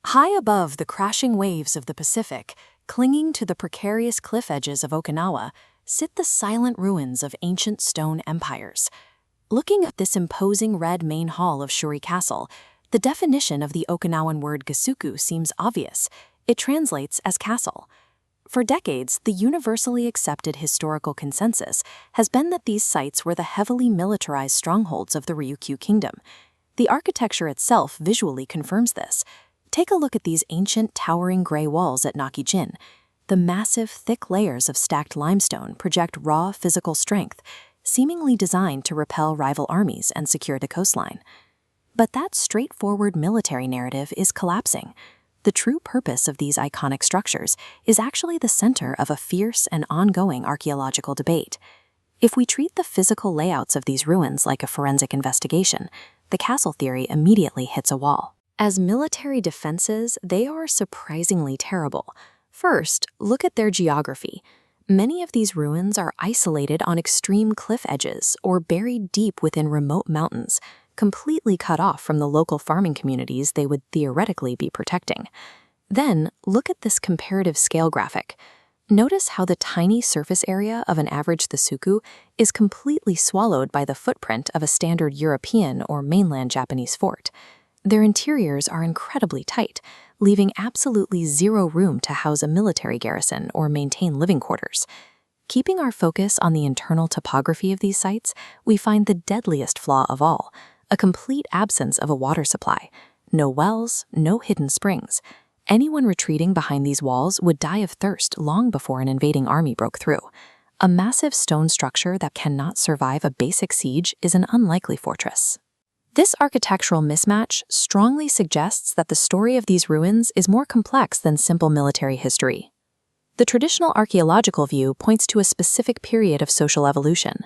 High above the crashing waves of the Pacific, clinging to the precarious cliff edges of Okinawa, sit the silent ruins of ancient stone empires. Looking at this imposing red main hall of Shuri Castle, the definition of the Okinawan word Gusuku seems obvious. It translates as castle. For decades, the universally accepted historical consensus has been that these sites were the heavily militarized strongholds of the Ryukyu kingdom. The architecture itself visually confirms this. Take a look at these ancient, towering gray walls at Nakijin. The massive, thick layers of stacked limestone project raw physical strength, seemingly designed to repel rival armies and secure the coastline. But that straightforward military narrative is collapsing. The true purpose of these iconic structures is actually the center of a fierce and ongoing archaeological debate. If we treat the physical layouts of these ruins like a forensic investigation, the castle theory immediately hits a wall. As military defenses, they are surprisingly terrible. First, look at their geography. Many of these ruins are isolated on extreme cliff edges or buried deep within remote mountains, completely cut off from the local farming communities they would theoretically be protecting. Then, look at this comparative scale graphic. Notice how the tiny surface area of an average Gusuku is completely swallowed by the footprint of a standard European or mainland Japanese fort. Their interiors are incredibly tight, leaving absolutely zero room to house a military garrison or maintain living quarters. Keeping our focus on the internal topography of these sites, we find the deadliest flaw of all: a complete absence of a water supply. No wells, no hidden springs. Anyone retreating behind these walls would die of thirst long before an invading army broke through. A massive stone structure that cannot survive a basic siege is an unlikely fortress. This architectural mismatch strongly suggests that the story of these ruins is more complex than simple military history. The traditional archaeological view points to a specific period of social evolution.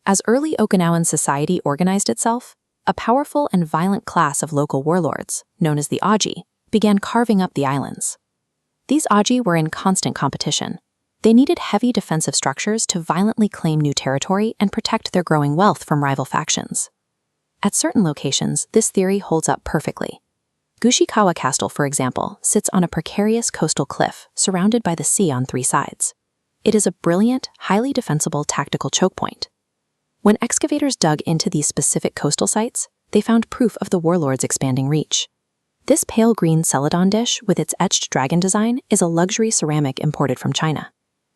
As early Okinawan society organized itself, a powerful and violent class of local warlords, known as the Aji, began carving up the islands. These Aji were in constant competition. They needed heavy defensive structures to violently claim new territory and protect their growing wealth from rival factions. At certain locations, this theory holds up perfectly. Gusuku Castle, for example, sits on a precarious coastal cliff surrounded by the sea on three sides. It is a brilliant, highly defensible tactical choke point. When excavators dug into these specific coastal sites, they found proof of the warlord's expanding reach. This pale green celadon dish with its etched dragon design is a luxury ceramic imported from China.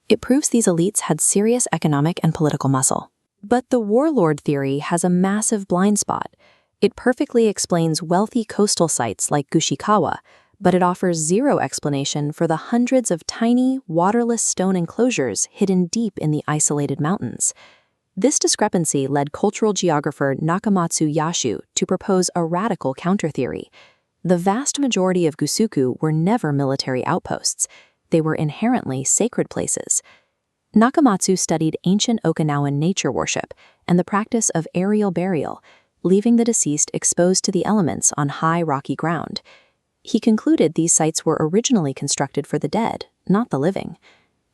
It proves these elites had serious economic and political muscle. But the warlord theory has a massive blind spot. It perfectly explains wealthy coastal sites like Gusuku, but it offers zero explanation for the hundreds of tiny, waterless stone enclosures hidden deep in the isolated mountains. This discrepancy led cultural geographer Nakamatsu Yashū to propose a radical counter-theory. The vast majority of Gusuku were never military outposts. They were inherently sacred places. Nakamatsu studied ancient Okinawan nature worship and the practice of aerial burial, leaving the deceased exposed to the elements on high rocky ground. He concluded these sites were originally constructed for the dead, not the living.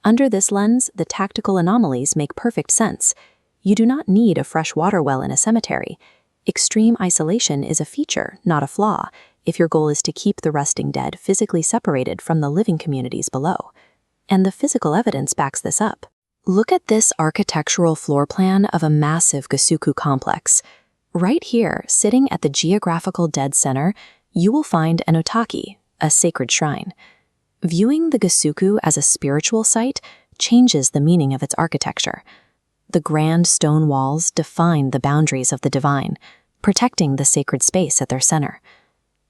Under this lens, the tactical anomalies make perfect sense. You do not need a fresh water well in a cemetery. Extreme isolation is a feature, not a flaw, if your goal is to keep the resting dead physically separated from the living communities below. And the physical evidence backs this up. Look at this architectural floor plan of a massive Gusuku complex. Right here, sitting at the geographical dead center, you will find an Utaki, a sacred shrine. Viewing the Gusuku as a spiritual site changes the meaning of its architecture. The grand stone walls define the boundaries of the divine, protecting the sacred space at their center.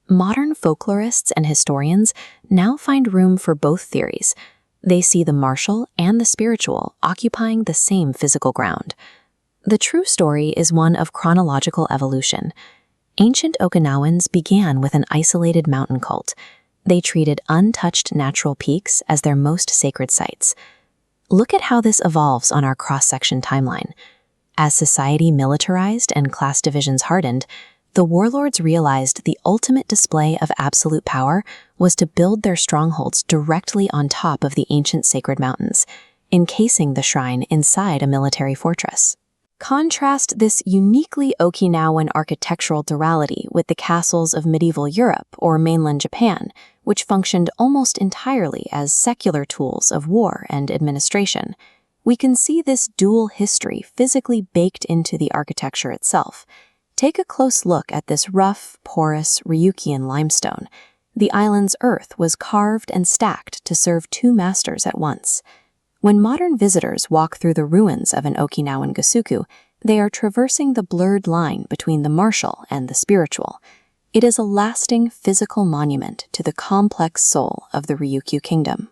Modern folklorists and historians now find room for both theories. They see the martial and the spiritual occupying the same physical ground. The true story is one of chronological evolution. Ancient Okinawans began with an isolated mountain cult. They treated untouched natural peaks as their most sacred sites. Look at how this evolves on our cross-section timeline. As society militarized and class divisions hardened, the warlords realized the ultimate display of absolute power was to build their strongholds directly on top of the ancient sacred mountains, encasing the shrine inside a military fortress. Contrast this uniquely Okinawan architectural duality with the castles of medieval Europe or mainland Japan, which functioned almost entirely as secular tools of war and administration. We can see this dual history physically baked into the architecture itself. Take a close look at this rough, porous Ryukyuan limestone. The island's earth was carved and stacked to serve two masters at once. When modern visitors walk through the ruins of an Okinawan Gusuku, they are traversing the blurred line between the martial and the spiritual. It is a lasting physical monument to the complex soul of the Ryukyu kingdom.